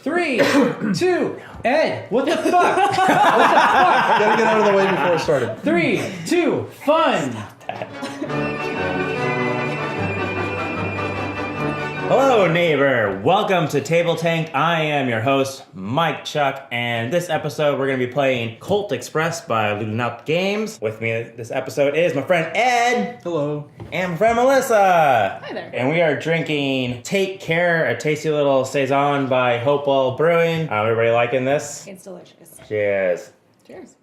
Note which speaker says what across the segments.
Speaker 1: 3, 2, Ed, what the fuck? What the fuck?
Speaker 2: Gotta get out of the way before it started.
Speaker 1: 3, 2, fun.
Speaker 3: Hello, neighbor. Welcome to TableTanked. I am your host, Mike Chuck, and this episode we're going to be playing Colt Express by Ludonaute Games. With me this episode is my friend Ed.
Speaker 2: Hello.
Speaker 3: And my friend Melissa.
Speaker 4: Hi there.
Speaker 3: And we are drinking Take Care, a tasty little saison by Hopewell Brewing. Everybody liking this?
Speaker 4: It's delicious.
Speaker 3: Cheers.
Speaker 4: Cheers.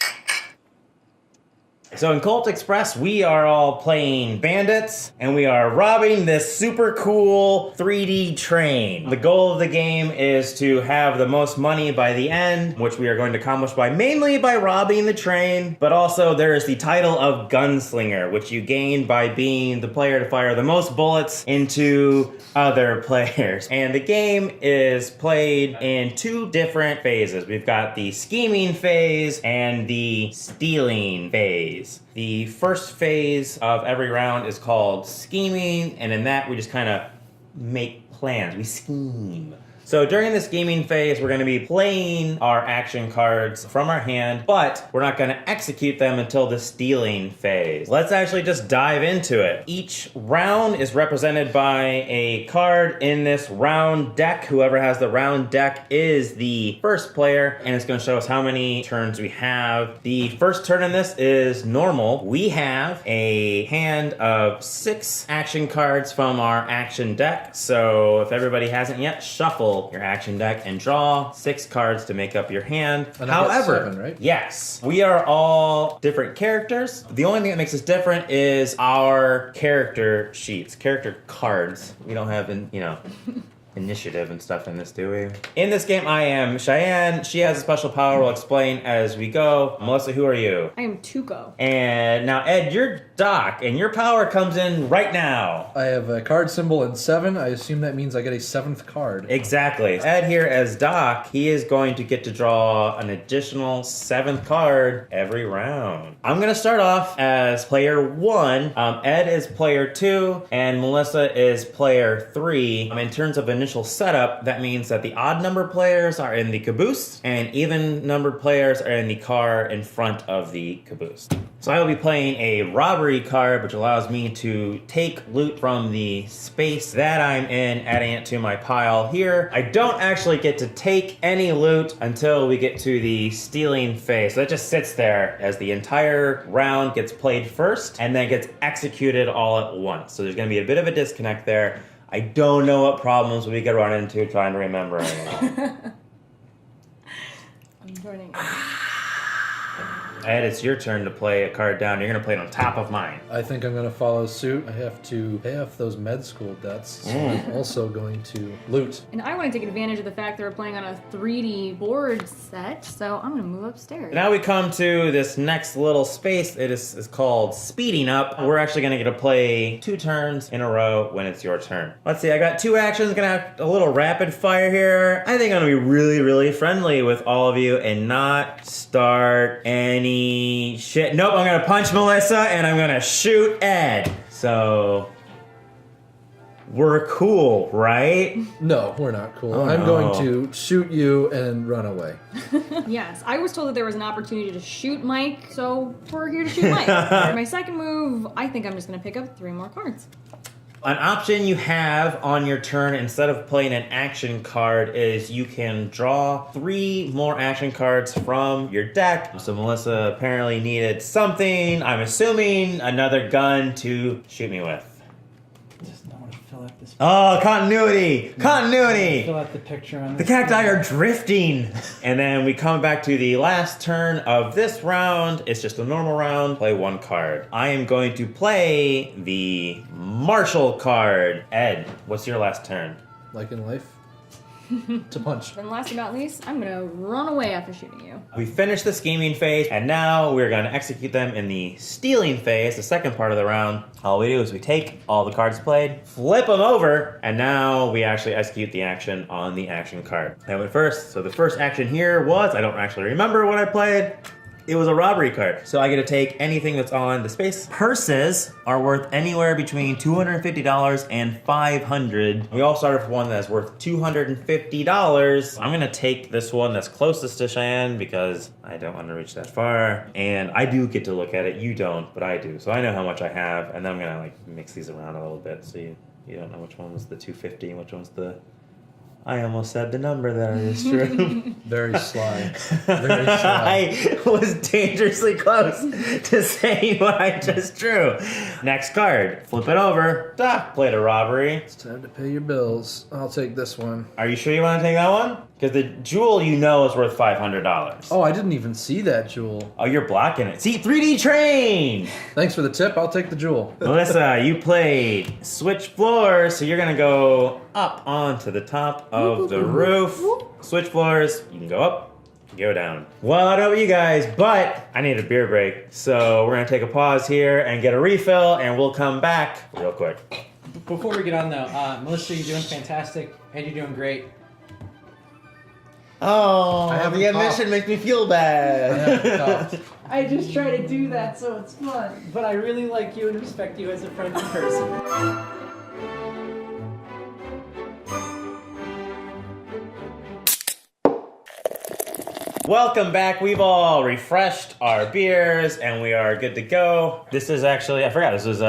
Speaker 3: So in Colt Express, we are all playing bandits, and we are robbing this super cool 3D train. The goal of the game is to have the most money by the end, which we are going to accomplish mainly by robbing the train, but also there is the title of Gunslinger, which you gain by being the player to fire the most bullets into other players. And the game is played in two different phases. We've got the scheming phase and the stealing phase. The first phase of every round is called scheming, and in that we just kind of make plans. We scheme. So during the scheming phase, we're going to be playing our action cards from our hand, but we're not going to execute them until the stealing phase. Let's actually just dive into it. Each round is represented by a card in this round deck. Whoever has the round deck is the first player, and it's going to show us how many turns we have. The first turn in this is normal. We have a hand of 6 action cards from our action deck. So if everybody hasn't yet, shuffle your action deck and draw 6 cards to make up your hand.
Speaker 2: And I get 7, right?
Speaker 3: Yes, we are all different characters. The only thing that makes us different is our character sheets, character cards. We don't have, initiative and stuff in this, do we? In this game, I am Cheyenne. She has a special power. We'll explain as we go. Melissa, who are you?
Speaker 4: I am Tuco.
Speaker 3: And now, Ed, you're Doc, and your power comes in right now.
Speaker 2: I have a card symbol in 7. I assume that means I get a 7th card.
Speaker 3: Exactly. Ed here as Doc, he is going to get to draw an additional 7th card every round. I'm going to start off as player 1. Ed is player 2, and Melissa is player 3. In terms of initial setup, that means that the odd number players are in the caboose, and even number players are in the car in front of the caboose. So I will be playing a robbery card, which allows me to take loot from the space that I'm in, adding it to my pile here. I don't actually get to take any loot until we get to the stealing phase. So that just sits there as the entire round gets played first and then gets executed all at once. So there's going to be a bit of a disconnect there. I don't know what problems we could run into trying to remember anything.
Speaker 4: I'm joining.
Speaker 3: Ed, it's your turn to play a card down. You're going to play it on top of mine.
Speaker 2: I think I'm going to follow suit. I have to pay off those med school debts, so I'm also going to loot.
Speaker 4: And I want to take advantage of the fact that we're playing on a 3D board set, so I'm going to move upstairs.
Speaker 3: Now we come to this next little space. It is called speeding up. We're actually going to get to play 2 turns in a row when it's your turn. Let's see, I got 2 actions. Going to have a little rapid fire here. I think I'm going to be really, really friendly with all of you and not start any shit. Nope, I'm gonna punch Melissa and I'm gonna shoot Ed. So we're cool, right?
Speaker 2: No, we're not cool.
Speaker 3: Oh,
Speaker 2: I'm
Speaker 3: no.
Speaker 2: going to shoot you and run away.
Speaker 4: Yes, I was told that there was an opportunity to shoot Mike, so we're here to shoot Mike. For my second move, I think I'm just going to pick up 3 more cards.
Speaker 3: An option you have on your turn instead of playing an action card is you can draw 3 more action cards from your deck. So Melissa apparently needed something, I'm assuming another gun to shoot me with.
Speaker 1: Just don't want to fill out this.
Speaker 3: Oh, continuity! Continuity!
Speaker 1: Fill out the picture on
Speaker 3: The
Speaker 1: this.
Speaker 3: cacti are drifting. And then we come back to the last turn of this round. It's just a normal round. Play 1 card. I am going to play the Marshal card. Ed, what's your last turn?
Speaker 2: Like in life. To punch.
Speaker 4: Then last but not least, I'm going to run away after shooting you.
Speaker 3: We finished the scheming phase, and now we're going to execute them in the stealing phase, the second part of the round. All we do is we take all the cards played, flip them over, and now we actually execute the action on the action card. I went first, so the first action here was, I don't actually remember what I played. It was a robbery card. So I get to take anything that's on the space. Purses are worth anywhere between $250 and $500. We all started with one that's worth $250. I'm gonna take this one that's closest to Cheyenne because I don't want to reach that far. And I do get to look at it. You don't, but I do. So I know how much I have. And then I'm gonna like mix these around a little bit so you don't know which one was the 250 and which one's the... I almost said the number there. It's true.
Speaker 2: Very sly. Very sly.
Speaker 3: I was dangerously close to saying what I just drew. Next card. Flip it over. Doc played a robbery.
Speaker 2: It's time to pay your bills. I'll take this one.
Speaker 3: Are you sure you want to take that one? Because the jewel you know is worth $500.
Speaker 2: Oh, I didn't even see that jewel.
Speaker 3: Oh, you're blocking it. See, 3D train!
Speaker 2: Thanks for the tip. I'll take the jewel.
Speaker 3: Melissa, you played switch floors, so you're gonna go up onto the top of the roof. Switch floors, you can go up, go down. Well, I don't know about you guys, but I need a beer break. So we're gonna take a pause here and get a refill, and we'll come back real quick.
Speaker 1: Before we get on though, Melissa, you're doing fantastic. Ed, you're doing great.
Speaker 3: Oh,
Speaker 2: I haven't
Speaker 3: the admission
Speaker 2: coughed.
Speaker 3: makes me feel bad.
Speaker 1: I just try to do that so it's fun. But I really like you and respect you as a friend and person.
Speaker 3: Welcome back. We've all refreshed our beers and we are good to go. This is actually, I forgot, this was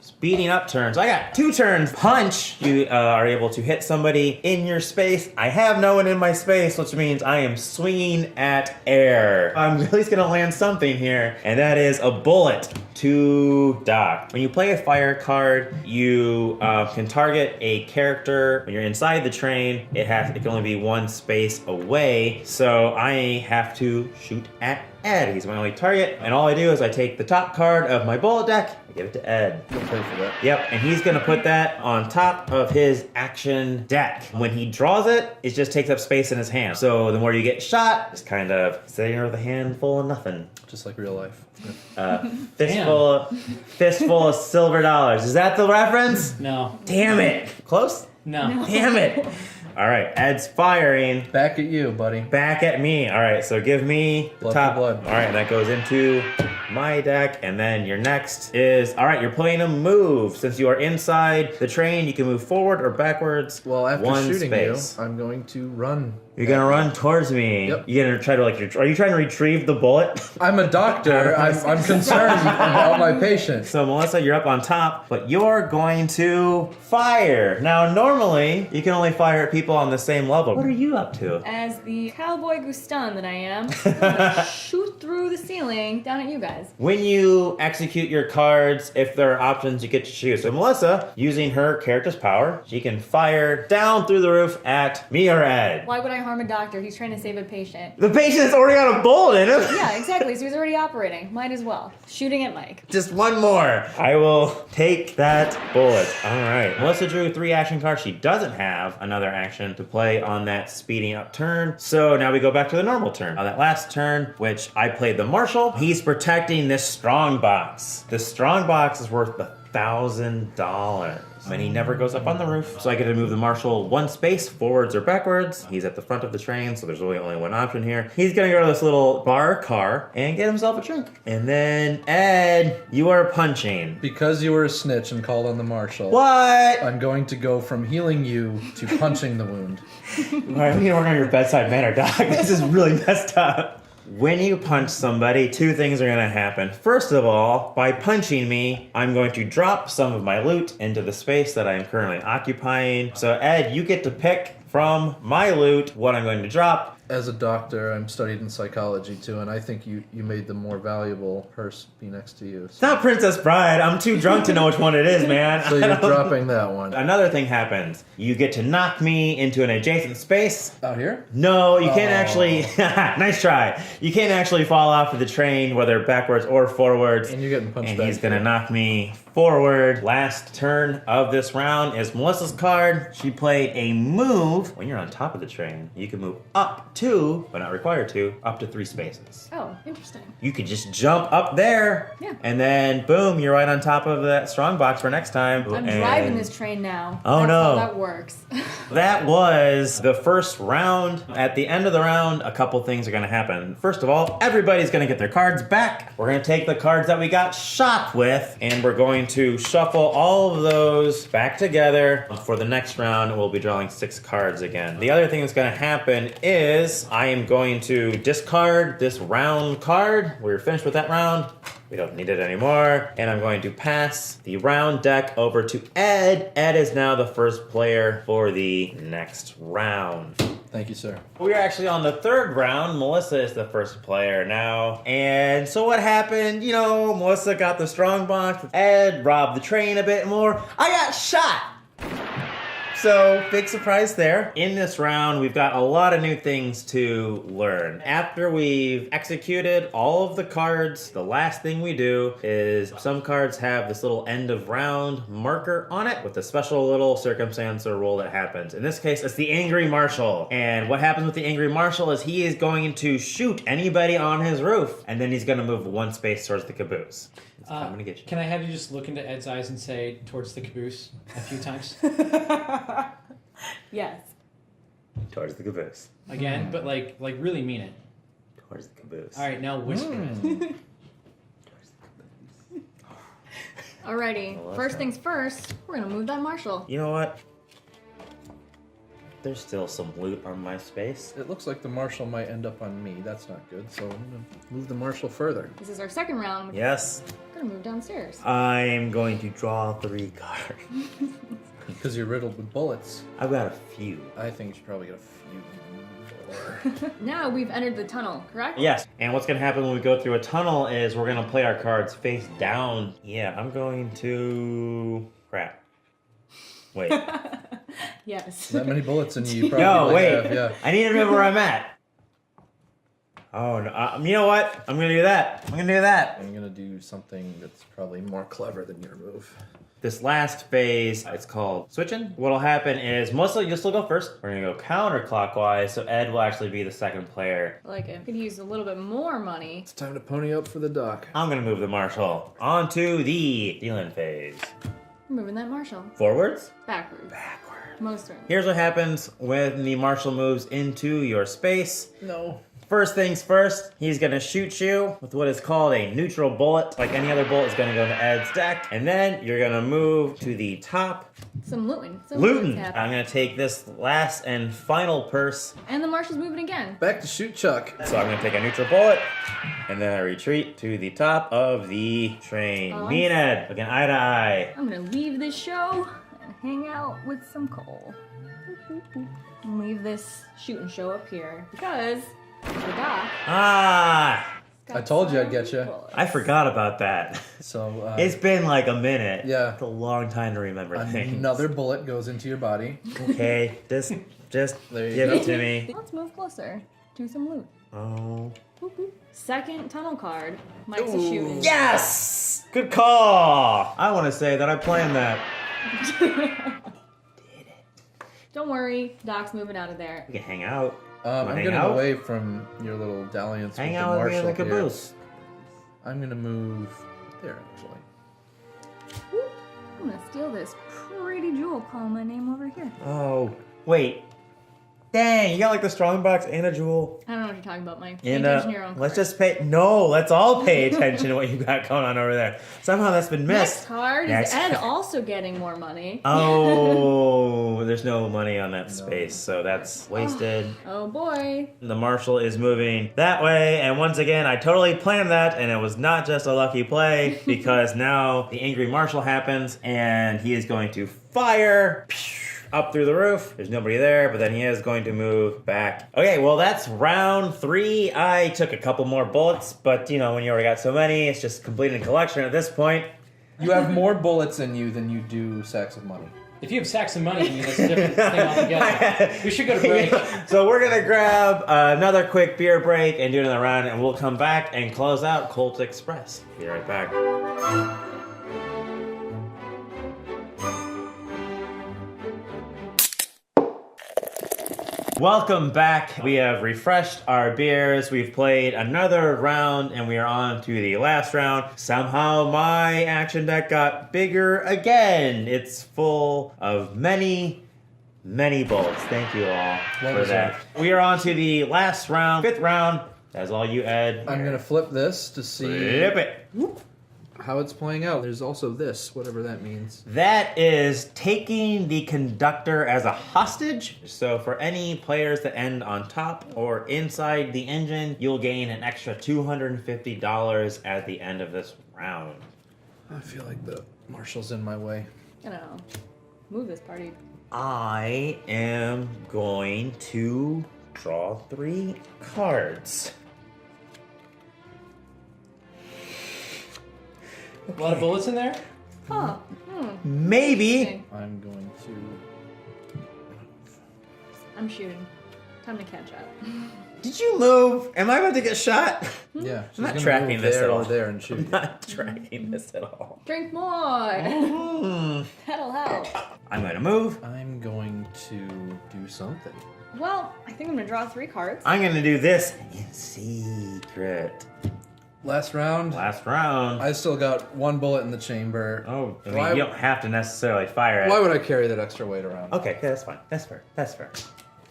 Speaker 3: speeding up turns. I got 2 turns. Punch, you are able to hit somebody in your space. I have no one in my space, which means I am swinging at air. I'm at least gonna land something here, and that is a bullet to Doc. When you play a fire card, you can target a character. When you're inside the train, it can only be 1 space away. So I have to shoot at Ed. He's my only target. And all I do is I take the top card of my bullet deck, I give it to Ed.
Speaker 2: You'll pay for that.
Speaker 3: Yep, and he's gonna put that on top of his action deck. When he draws it, it just takes up space in his hand. So the more you get shot, it's kind of sitting there with a hand full of nothing.
Speaker 2: Just like real life.
Speaker 3: Fistful of silver dollars. Is that the reference?
Speaker 1: No.
Speaker 3: Damn it. Close?
Speaker 1: No.
Speaker 3: Damn it. All right, Ed's firing.
Speaker 2: Back at you, buddy.
Speaker 3: Back at me. All right, so give me the
Speaker 2: Blood
Speaker 3: top.
Speaker 2: for blood.
Speaker 3: All right, that goes into my deck, and then your next is, all right, you're playing a move. Since you are inside the train, you can move forward or backwards.
Speaker 2: Well, after
Speaker 3: 1
Speaker 2: shooting
Speaker 3: space.
Speaker 2: you, I'm going to run.
Speaker 3: You're gonna run towards me.
Speaker 2: Yep.
Speaker 3: You're gonna try to are you trying to retrieve the bullet?
Speaker 2: I'm a doctor. I'm concerned about my patients.
Speaker 3: So Melissa, you're up on top, but you're going to fire. Now, normally, you can only fire at people on the same level. What are you up to?
Speaker 4: As the cowboy Gustan that I am, I'm gonna shoot through the ceiling down at you guys.
Speaker 3: When you execute your cards, if there are options, you get to choose. So Melissa, using her character's power, she can fire down through the roof at me or Ed.
Speaker 4: Why would I harm a doctor? He's trying to save a patient.
Speaker 3: The patient has already got a bullet in him.
Speaker 4: Yeah, exactly. So he's already operating. Might as well. Shooting at Mike.
Speaker 3: Just one more. I will take that bullet. All right. Melissa drew 3 action cards. She doesn't have another action to play on that speeding up turn. So now we go back to the normal turn. On that last turn, which I played the Marshal, he's protecting this strong box. The strong box is worth $1,000. And he never goes up on the roof. So I get to move the Marshal 1 space, forwards or backwards. He's at the front of the train, so there's really only 1 option here. He's gonna go to this little bar car and get himself a drink. And then, Ed, you are punching.
Speaker 2: Because you were a snitch and called on the marshal.
Speaker 3: What?
Speaker 2: I'm going to go from healing you to punching the wound.
Speaker 3: All right, we need to work on your bedside manner, Doc. This is really messed up. When you punch somebody, 2 things are gonna happen. First of all, by punching me, I'm going to drop some of my loot into the space that I am currently occupying. So Ed, you get to pick from my loot what I'm going to drop.
Speaker 2: As a doctor, I'm studied in psychology too, and I think you made the more valuable purse be next to you.
Speaker 3: It's not Princess Bride. I'm too drunk to know which one it is, man.
Speaker 2: So you're dropping that one.
Speaker 3: Another thing happens. You get to knock me into an adjacent space.
Speaker 2: Out here?
Speaker 3: No, you can't
Speaker 2: Oh.
Speaker 3: actually... Nice try. You can't actually fall off of the train, whether backwards or forwards.
Speaker 2: And you're getting punched
Speaker 3: And
Speaker 2: back.
Speaker 3: he's gonna knock me forward. Last turn of this round is Melissa's card. She played a move. When you're on top of the train, you can move up 2, but not required to, up to 3 spaces.
Speaker 4: Oh, interesting.
Speaker 3: You could just jump up there,
Speaker 4: Yeah.
Speaker 3: and then boom, you're right on top of that strongbox for next time.
Speaker 4: I'm
Speaker 3: And
Speaker 4: driving this train now.
Speaker 3: Oh,
Speaker 4: That's
Speaker 3: no.
Speaker 4: how that works.
Speaker 3: That was the first round. At the end of the round, a couple things are going to happen. First of all, everybody's going to get their cards back. We're going to take the cards that we got shot with, and we're going to shuffle all of those back together. For the next round, we'll be drawing 6 cards again. The other thing that's going to happen is I am going to discard this round card. We're finished with that round. We don't need it anymore. And I'm going to pass the round deck over to Ed. Ed is now the first player for the next round.
Speaker 2: Thank you, sir.
Speaker 3: We're actually on the 3rd round. Melissa is the first player now. And so what happened? You know, Melissa got the strong box. Ed robbed the train a bit more. I got shot! So, big surprise there. In this round, we've got a lot of new things to learn. After we've executed all of the cards, the last thing we do is some cards have this little end of round marker on it with a special little circumstance or rule that happens. In this case, it's the Angry Marshal. And what happens with the Angry Marshal is he is going to shoot anybody on his roof, and then he's going to move 1 space towards the caboose. I'm gonna get you.
Speaker 1: Can I have you just look into Ed's eyes and say towards the caboose a few times?
Speaker 4: Yes.
Speaker 3: Towards the caboose.
Speaker 1: Again, but like really mean it.
Speaker 3: Towards the caboose.
Speaker 1: All right, now whisper it.
Speaker 4: Alrighty.
Speaker 3: Well,
Speaker 4: First things first, we're gonna move that Marshall.
Speaker 3: You know what? There's still some loot on my space.
Speaker 2: It looks like the marshal might end up on me. That's not good. So I'm gonna move the marshal further.
Speaker 4: This is our second round.
Speaker 3: Yes,
Speaker 4: We're gonna move downstairs.
Speaker 3: I'm going to draw 3 cards.
Speaker 2: Because you're riddled with bullets.
Speaker 3: I've got a few.
Speaker 2: I think you should probably get a few more.
Speaker 4: Now we've entered the tunnel, correct?
Speaker 3: Yes, and what's going to happen when we go through a tunnel is we're going to play our cards face down. Yeah, I'm going to... Crap. Wait.
Speaker 4: Yes.
Speaker 2: That many bullets in you, you probably
Speaker 3: No, wait.
Speaker 2: have, yeah.
Speaker 3: I need to remember where I'm at. Oh, no. You know what? I'm going to do that. I'm going to do that.
Speaker 2: I'm gonna do something that's probably more clever than your move.
Speaker 3: This last phase, it's called switching. What'll happen is Melissa, you'll still go first. We're gonna go counterclockwise, so Ed will actually be the second player.
Speaker 4: I like it. Could use a little bit more money.
Speaker 2: It's time to pony up for the dock.
Speaker 3: I'm gonna move the Marshal onto the dealing phase.
Speaker 4: We're moving that Marshall.
Speaker 3: Forwards,
Speaker 4: Backwards.
Speaker 3: backward.
Speaker 4: Most certainly.
Speaker 3: Here's what happens when the Marshal moves into your space.
Speaker 2: No.
Speaker 3: First things first, he's gonna shoot you with what is called a neutral bullet. Like any other bullet is gonna go to Ed's deck. And then you're gonna move to the top.
Speaker 4: Some looting. Some
Speaker 3: Looting.
Speaker 4: looting's happening.
Speaker 3: I'm gonna take this last and final purse.
Speaker 4: And the Marshall's moving again.
Speaker 2: Back to shoot Chuck.
Speaker 3: So I'm gonna take a neutral bullet, and then I retreat to the top of the train.
Speaker 4: Oh,
Speaker 3: Me and Ed, looking eye to eye.
Speaker 4: I'm gonna leave this show and hang out with some coal. And leave this shooting show up here. Because the dock
Speaker 3: Ah,
Speaker 4: got
Speaker 2: I told you I'd
Speaker 4: some
Speaker 2: get you.
Speaker 4: bullets.
Speaker 3: I forgot about that.
Speaker 2: So,
Speaker 3: It's been like a minute.
Speaker 2: Yeah.
Speaker 3: It's a long time to remember things.
Speaker 2: another bullet goes into your body.
Speaker 3: Okay, just
Speaker 2: There you
Speaker 3: give
Speaker 2: go.
Speaker 3: it to me.
Speaker 4: Let's move closer to some loot.
Speaker 3: Oh.
Speaker 4: Second tunnel card. Mike's a shooting.
Speaker 3: Yes! Good call! I want to say that I planned that.
Speaker 4: Don't worry, Doc's moving out of there.
Speaker 3: We can hang out.
Speaker 2: I'm
Speaker 3: hang
Speaker 2: getting
Speaker 3: out?
Speaker 2: away from your little dalliance
Speaker 3: Hang
Speaker 2: with
Speaker 3: out
Speaker 2: the
Speaker 3: with me in
Speaker 2: marshal
Speaker 3: the
Speaker 2: here.
Speaker 3: caboose.
Speaker 2: I'm gonna move there, actually.
Speaker 4: Woo. I'm gonna steal this pretty jewel. Call my name over here.
Speaker 3: Oh, wait. Dang, you got like the strong box and a jewel.
Speaker 4: I don't know what you're talking about, Mike.
Speaker 3: And
Speaker 4: Attention to your own
Speaker 3: let's
Speaker 4: card.
Speaker 3: just pay. No, let's all pay attention to what you got going on over there. Somehow that's been
Speaker 4: Next
Speaker 3: missed.
Speaker 4: card
Speaker 3: Next
Speaker 4: is Ed
Speaker 3: card.
Speaker 4: also getting more money.
Speaker 3: Oh, there's no money on that space, so that's wasted.
Speaker 4: Oh boy.
Speaker 3: The Marshal is moving that way, and once again, I totally planned that, and it was not just a lucky play, because now the Angry Marshal happens, and he is going to fire up through the roof. There's nobody there, but then he is going to move back. Okay, well, that's round 3. I took a couple more bullets, but, you know, when you already got so many, it's just completing a collection at this point.
Speaker 2: You have more bullets in you than you do sacks of money.
Speaker 1: If you have sacks of money, I mean, that's a different thing altogether. We should go to break.
Speaker 3: So we're gonna grab another quick beer break and do another round, and we'll come back and close out Colt Express. Be right back. Welcome back. We have refreshed our beers. We've played another round, and we are on to the last round. Somehow my action deck got bigger again. It's full of many bullets. Thank you all for that. We are on to the last round, 5th round. That's all you, Ed.
Speaker 2: I'm going to flip this to see
Speaker 3: Flip it.
Speaker 2: how it's playing out. There's also this, whatever that means.
Speaker 3: That is taking the conductor as a hostage. So for any players that end on top or inside the engine, you'll gain an extra $250 at the end of this round.
Speaker 2: I feel like the marshal's in my way.
Speaker 4: I don't know. Move this party.
Speaker 3: I am going to draw 3 cards.
Speaker 1: A lot of bullets in there?
Speaker 4: Huh.
Speaker 3: Maybe.
Speaker 4: Okay.
Speaker 2: I'm going to...
Speaker 4: I'm shooting. Time to catch up.
Speaker 3: Did you move? Am I about to get shot?
Speaker 2: Yeah, she's
Speaker 3: I'm not
Speaker 2: gonna
Speaker 3: tracking
Speaker 2: move
Speaker 3: this
Speaker 2: there
Speaker 3: at
Speaker 2: or
Speaker 3: all.
Speaker 2: there and shoot.
Speaker 3: I'm not tracking this at all.
Speaker 4: Drink more.
Speaker 3: Hmm.
Speaker 4: That'll help.
Speaker 3: I'm going to move.
Speaker 2: I'm going to do something.
Speaker 4: Well, I think I'm gonna draw 3 cards.
Speaker 3: I'm going to do this in secret.
Speaker 2: Last round.
Speaker 3: Last round.
Speaker 2: I still got 1 bullet in the chamber.
Speaker 3: Oh, I mean,
Speaker 2: Why-
Speaker 3: you don't have to necessarily fire it.
Speaker 2: Why would I carry that extra weight around?
Speaker 3: Okay, yeah, that's fine. That's fair. That's fair.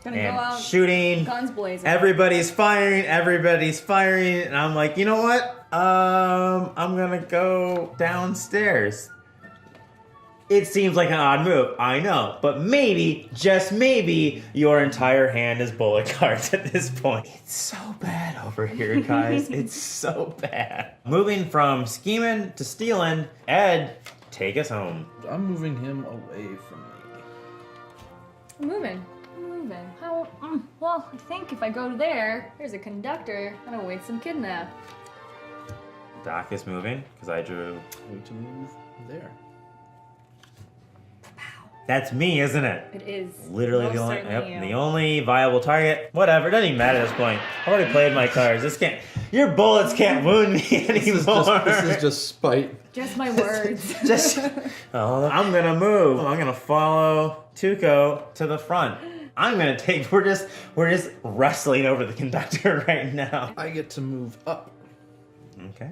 Speaker 4: Gonna go
Speaker 3: And
Speaker 4: out.
Speaker 3: shooting.
Speaker 4: Guns blazing.
Speaker 3: Everybody's firing. And I'm like, you know what? I'm gonna go downstairs. It seems like an odd move, I know, but maybe, just maybe, your entire hand is bullet cards at this point. It's so bad over here, guys. It's so bad. Moving from scheming to stealing, Ed, take us home.
Speaker 2: I'm moving him away from me.
Speaker 4: I'm moving. How? Well, I think if I go there, there's a conductor that awaits some kidnap.
Speaker 3: Doc is moving, because I drew.
Speaker 2: Going to move there.
Speaker 3: That's me, isn't it?
Speaker 4: It is.
Speaker 3: Literally
Speaker 4: Most
Speaker 3: the only,
Speaker 4: certainly
Speaker 3: yep,
Speaker 4: you.
Speaker 3: the only viable target. Whatever, it doesn't even matter at this point. I've already played my cards. This can't. Your bullets can't wound me anymore.
Speaker 2: This is just spite.
Speaker 4: Just my words.
Speaker 3: Just. Oh, I'm gonna move. I'm gonna follow Tuco to the front. I'm gonna take. We're just wrestling over the conductor right now.
Speaker 2: I get to move up.
Speaker 3: Okay.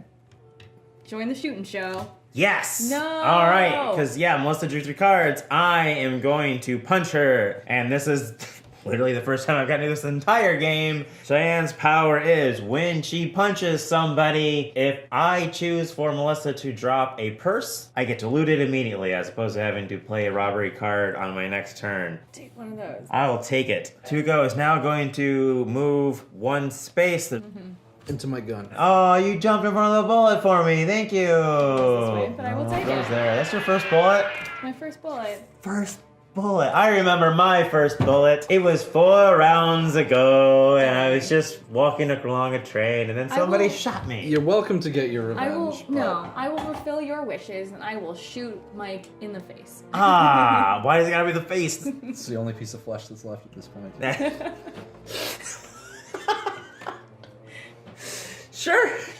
Speaker 4: Join the shooting show.
Speaker 3: Yes.
Speaker 4: No.
Speaker 3: All right, because yeah, Melissa drew 3 cards. I am going to punch her, and this is literally the first time I've gotten to this entire game. Cheyenne's power is when she punches somebody, if I choose for Melissa to drop a purse, I get to loot it immediately, as opposed to having to play a robbery card on my next turn.
Speaker 4: Take one of those.
Speaker 3: I will take it. Tuco is now going to move 1 space.
Speaker 2: Into my gun.
Speaker 3: Oh, you jumped in front of the bullet for me. Thank you.
Speaker 4: way, but I will take
Speaker 3: Goes
Speaker 4: it.
Speaker 3: there. That's your first bullet?
Speaker 4: My first bullet.
Speaker 3: First bullet. I remember my first bullet. It was 4 rounds ago, and I was just walking along a train, and then somebody shot me.
Speaker 2: You're welcome to get your
Speaker 4: I will
Speaker 2: revenge.
Speaker 4: I will fulfill your wishes and I will shoot Mike in the face.
Speaker 3: Ah, why does it gotta be the face?
Speaker 2: It's the only piece of flesh that's left at this point.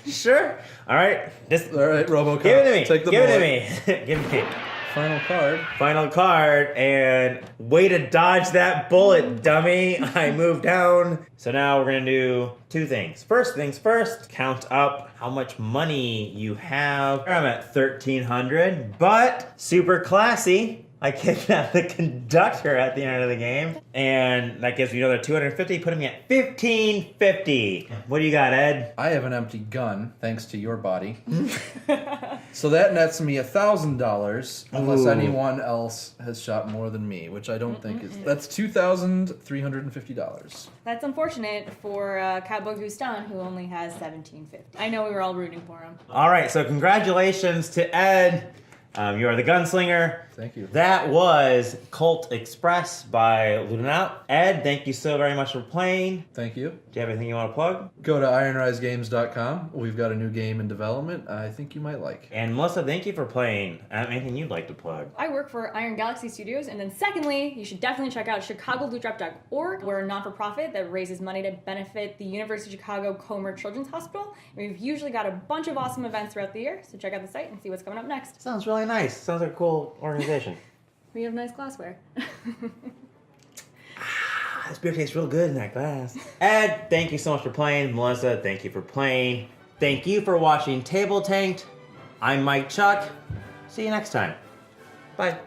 Speaker 3: Sure. All right,
Speaker 2: All right, RoboCop.
Speaker 3: give it to me.
Speaker 2: Take the
Speaker 3: give
Speaker 2: bullet.
Speaker 3: it to me. Give it to me.
Speaker 2: Final card.
Speaker 3: Final card, and way to dodge that bullet, dummy. I moved down. So now we're gonna do 2 things. First things first, count up how much money you have. I'm at 1,300, but super classy. I kidnapped the conductor at the end of the game, and that gives me another 250, putting me at 1,550. What do you got, Ed?
Speaker 2: I have an empty gun, thanks to your body. So that nets me $1,000, unless
Speaker 3: Ooh.
Speaker 2: anyone else has shot more than me, which I don't think is. That's $2,350.
Speaker 4: That's unfortunate for Cabo Gustan, who only has 1750. I know we were all rooting for him.
Speaker 3: All right, so congratulations to Ed. You are the gunslinger.
Speaker 2: Thank you.
Speaker 3: That was Colt Express by Ludonaute. Ed, thank you so very much for playing.
Speaker 2: Thank you.
Speaker 3: Do you have anything you want to plug?
Speaker 2: Go to ironrisegames.com. We've got a new game in development I think you might like.
Speaker 3: And Melissa, thank you for playing. Anything you'd like to plug?
Speaker 4: I work for Iron Galaxy Studios, and then secondly, you should definitely check out ChicagoLootDrop.org. We're a non-for-profit that raises money to benefit the University of Chicago Comer Children's Hospital. We've usually got a bunch of awesome events throughout the year, so check out the site and see what's coming up next.
Speaker 3: Sounds really nice. Sounds like a cool organization.
Speaker 4: We have nice glassware.
Speaker 3: This beer tastes real good in that glass. Ed, thank you so much for playing. Melissa, thank you for playing. Thank you for watching Table Tanked. I'm Mike Chuck. See you next time. Bye.